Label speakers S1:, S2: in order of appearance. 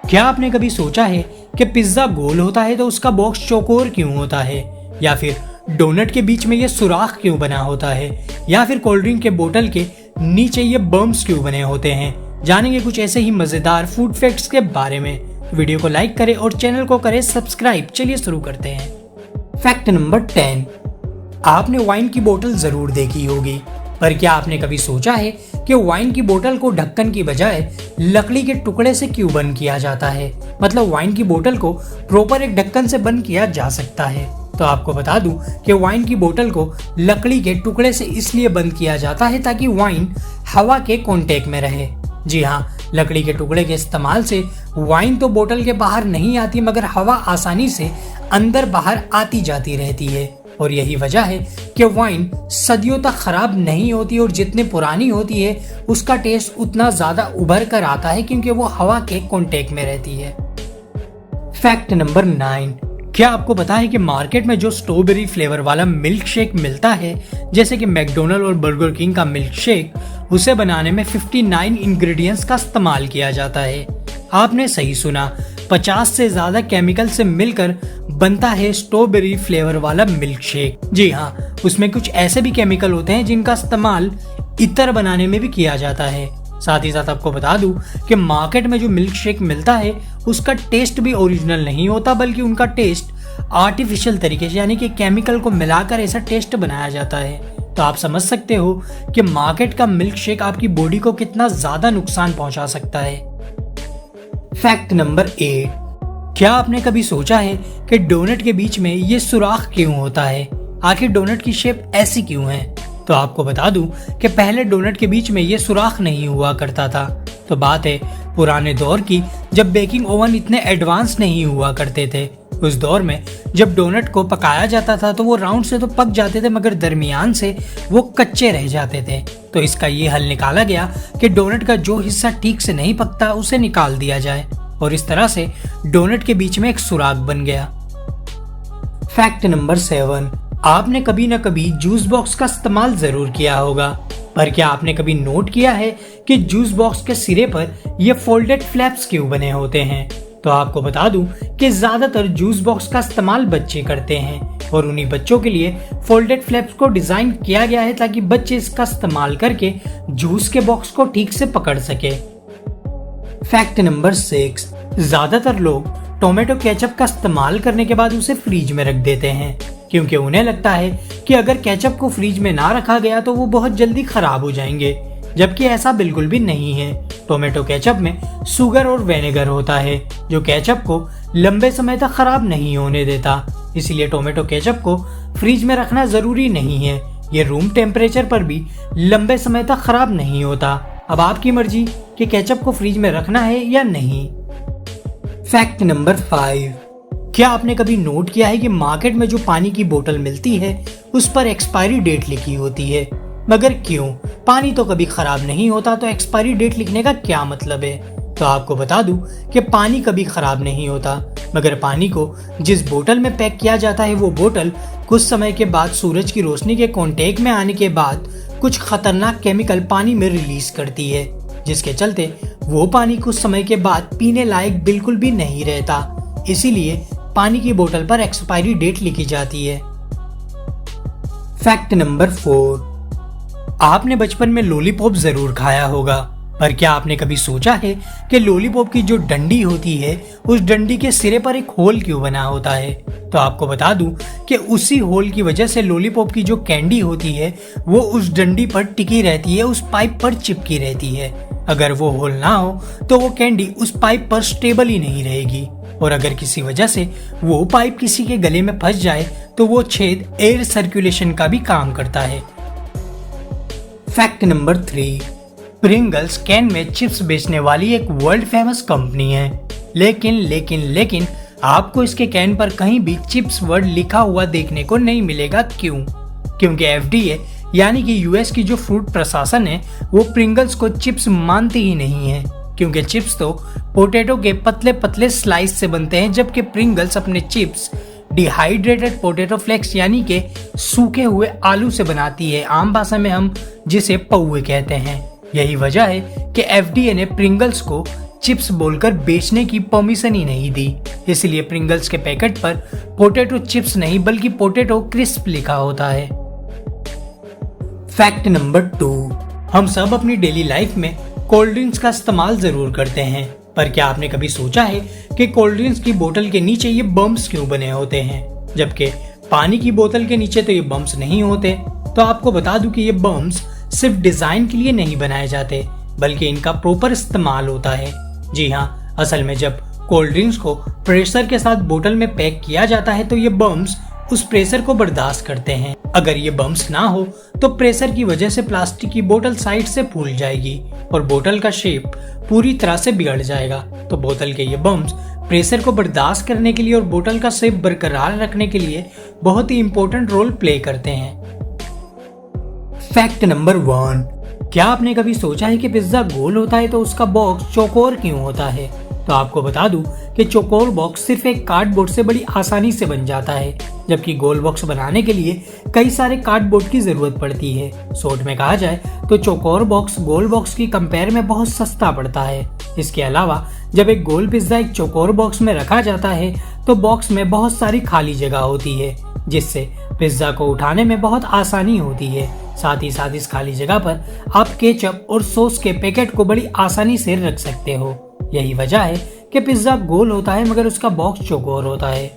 S1: क्या आपने कभी सोचा है कि पिज्जा गोल होता है तो उसका बॉक्स चौकोर क्यों होता है, या फिर डोनट के बीच में ये सुराख क्यों बना होता है, या फिर कोल्ड ड्रिंक के बोतल के नीचे ये बम्स क्यों बने होते हैं। जानेंगे कुछ ऐसे ही मजेदार फूड फैक्ट्स के बारे में। वीडियो को लाइक करें और चैनल को करें सब्सक्राइब। चलिए शुरू करते हैं। फैक्ट नंबर 10, आपने वाइन की बोतल जरूर देखी होगी, पर क्या आपने कभी सोचा है कि वाइन की बोतल को ढक्कन की बजाय लकड़ी के टुकड़े से क्यों बंद किया जाता है। मतलब वाइन की बोतल को प्रॉपर एक ढक्कन से बंद किया जा सकता है। तो आपको बता दूं कि वाइन की बोतल को लकड़ी के टुकड़े से इसलिए बंद किया जाता है ताकि वाइन हवा के कांटेक्ट में रहे। जी हाँ, लकड़ी के टुकड़े के इस्तेमाल से वाइन तो बोतल के बाहर नहीं आती, मगर हवा आसानी से अंदर बाहर आती जाती रहती है। और यही वजह है कि वाइन सदियों तक खराब नहीं होती और जितनी पुरानी होती है उसका टेस्ट उतना ज्यादा उभर कर आता है, क्योंकि वो हवा के कांटेक्ट में रहती है। फैक्ट नंबर 9, क्या आपको पता है कि मार्केट में जो स्ट्रॉबेरी फ्लेवर वाला मिल्क शेक मिलता है, जैसे कि मैकडोनल्ड और बर्गर किंग का मिल्क शेक, उसे बनाने में 59 इंग्रेडिएंट्स का इस्तेमाल किया जाता है। आपने सही सुना, 50 से ज्यादा केमिकल से मिलकर बनता है स्ट्रॉबेरी फ्लेवर वाला मिल्क शेक। जी हाँ, उसमें कुछ ऐसे भी केमिकल होते हैं जिनका इस्तेमाल इत्र बनाने में भी किया जाता है। साथ ही साथ आपको बता दूं कि मार्केट में जो मिल्क शेक मिलता है उसका टेस्ट भी ओरिजिनल नहीं होता, बल्कि उनका टेस्ट आर्टिफिशियल तरीके से यानी कि केमिकल को मिलाकर ऐसा टेस्ट बनाया जाता है। तो आप समझ सकते हो कि मार्केट का मिल्क शेक आपकी बॉडी को कितना ज्यादा नुकसान पहुंचा सकता है। फैक्ट नंबर 8, क्या आपने कभी सोचा है कि डोनट के बीच में ये सुराख क्यों होता है? आखिर डोनट की शेप ऐसी क्यों है? तो आपको बता दूं कि पहले डोनट के बीच में ये सुराख नहीं हुआ करता था। तो बात है पुराने दौर की, जब बेकिंग ओवन इतने एडवांस नहीं हुआ करते थे। उस दौर में जब डोनट को पकाया जाता था तो वो राउंड से तो पक जाते थे, मगर दरमियान से वो कच्चे रह जाते थे। तो इसका ये हल निकाला गया कि डोनट का जो हिस्सा ठीक से नहीं पकता उसे निकाल दिया जाए, और इस तरह से डोनट के बीच में एक सुराख बन गया। फैक्ट नंबर 7, आपने कभी न कभी जूस बॉक्स का इस्तेमाल जरूर किया होगा, पर क्या आपने कभी नोट किया है कि जूस बॉक्स के सिरे पर ये फोल्डेड फ्लैप्स क्यों बने होते हैं? तो आपको बता दूं कि ज्यादातर जूस बॉक्स का इस्तेमाल बच्चे करते हैं, और उन्हीं बच्चों के लिए फोल्डेड फ्लैप्स को डिजाइन किया गया है ताकि बच्चे इसका इस्तेमाल करके जूस के बॉक्स को ठीक से पकड़ सके। फैक्ट नंबर 6, ज्यादातर लोग टोमेटो केचप का इस्तेमाल करने के बाद उसे फ्रिज में रख देते हैं, क्योंकि उन्हें लगता है कि अगर केचप को फ्रिज में ना रखा गया तो वो बहुत जल्दी खराब हो जाएंगे, जबकि ऐसा बिल्कुल भी नहीं है। टोमेटो केचप में शुगर और विनेगर होता है जो केचप को लंबे समय तक खराब नहीं होने देता, इसलिए टोमेटो केचप को फ्रिज में रखना जरूरी नहीं है। ये रूम टेम्परेचर पर भी लंबे समय तक खराब नहीं होता। अब आपकी मर्जी कि केचप को फ्रिज में रखना है या नहीं। फैक्ट नंबर 5, क्या आपने कभी नोट किया है कि मार्केट में जो पानी की बोतल मिलती है उस पर एक्सपायरी डेट लिखी होती है, मगर क्यों? पानी तो कभी खराब नहीं होता, तो एक्सपायरी डेट लिखने का क्या मतलब है? तो आपको बता दूं कि पानी कभी खराब नहीं होता, मगर पानी को जिस बोतल में पैक किया जाता है वो बोतल कुछ समय के बाद सूरज की रोशनी के कांटेक्ट में आने के बाद कुछ खतरनाक केमिकल पानी में रिलीज करती है, जिसके चलते वो पानी कुछ समय के बाद पीने लायक बिल्कुल भी नहीं रहता। इसीलिए पानी की बोतल पर एक्सपायरी डेट लिखी जाती है। फैक्ट नंबर 4, आपने बचपन में लॉलीपॉप जरूर खाया होगा, पर क्या आपने कभी सोचा है कि लॉलीपॉप की जो डंडी होती है उस डंडी के सिरे पर एक होल क्यों बना होता है? तो आपको बता दूं कि उसी होल की वजह से लॉलीपॉप की जो कैंडी होती है वो उस डंडी पर टिकी रहती है, उस पाइप पर चिपकी रहती है। अगर वो होल ना हो तो वो कैंडी उस पाइप पर स्टेबल ही नहीं रहेगी, और अगर किसी वजह से वो पाइप किसी के गले में फंस जाए तो वो छेद एयर सर्कुलेशन का भी काम करता है। फैक्ट नंबर 3, प्रिंगल्स कैन में चिप्स बेचने वाली एक वर्ल्ड फेमस कंपनी है, लेकिन आपको इसके कैन पर कहीं भी चिप्स वर्ड लिखा हुआ देखने को नहीं मिलेगा। क्यों? क्योंकि FDA यानी कि यूएस की जो फूड प्रशासन है वो प्रिंगल्स को चिप्स मानती ही नहीं है, क्योंकि चिप्स तो पोटैटो के पतले पतले स्लाइस से बनते हैं, जबकि प्रिंगल्स अपने चिप्स डिहाइड्रेटेड पोटैटो फ्लेक्स यानी कि सूखे हुए आलू से बनाती है। आम भाषा में हम जिसे पौवे कहते हैं। यही वजह है कि FDA ने प्रिंगल्स को चिप्स बोलकर बेचने की परमिशन ही नहीं दी। इसलिए प्रिंगल्स के पैकेट पर पोटैटो चिप्स नहीं बल्कि पोटैटो क्रिस्प लिखा होता है। फैक्ट नंबर 2, हम सब अपनी डेली लाइफ में कोल्ड ड्रिंक्स का इस्तेमाल जरूर करते हैं, पर क्या आपने कभी सोचा है कि कोल्ड ड्रिंक्स की बोतल के नीचे ये बम्प्स क्यों बने होते हैं, जबकि पानी की बोतल के नीचे तो ये बम्प्स नहीं होते। तो आपको बता दूं कि ये बम्प्स सिर्फ डिजाइन के लिए नहीं बनाए जाते, बल्कि इनका प्रॉपर इस्तेमाल होता है। जी हाँ, असल में जब कोल्ड ड्रिंक्स को प्रेशर के साथ बोतल में पैक किया जाता है तो ये बम्प्स उस प्रेशर को बर्दाश्त करते हैं। अगर ये बम्प्स ना हो तो प्रेशर की वजह से प्लास्टिक की बोतल साइड से फूल जाएगी और बोतल का शेप पूरी तरह से बिगड़ जाएगा। तो बोतल के ये बम्प्स प्रेशर को बर्दाश्त करने के लिए और बोतल का शेप बरकरार रखने के लिए बहुत ही इंपॉर्टेंट रोल प्ले करते हैं। फैक्ट नंबर 1, क्या आपने कभी सोचा है कि पिज्जा गोल होता है तो उसका बॉक्स चौकोर क्यों होता है? तो आपको बता दूं कि चौकोर बॉक्स सिर्फ एक कार्डबोर्ड से बड़ी आसानी से बन जाता है, जबकि गोल बॉक्स बनाने के लिए कई सारे कार्डबोर्ड की जरूरत पड़ती है। शॉर्ट में कहा जाए तो चौकोर बॉक्स गोल बॉक्स की कंपेयर में बहुत सस्ता पड़ता है। इसके अलावा जब एक गोल पिज्जा एक चौकोर बॉक्स में रखा जाता है तो बॉक्स में बहुत सारी खाली जगह होती है, जिससे पिज्जा को उठाने में बहुत आसानी होती है। साथ ही साथ इस खाली जगह पर आप केचप और सॉस के पैकेट को बड़ी आसानी से रख सकते हो। यही वजह है कि पिज्जा गोल होता है मगर उसका बॉक्स चौकोर होता है।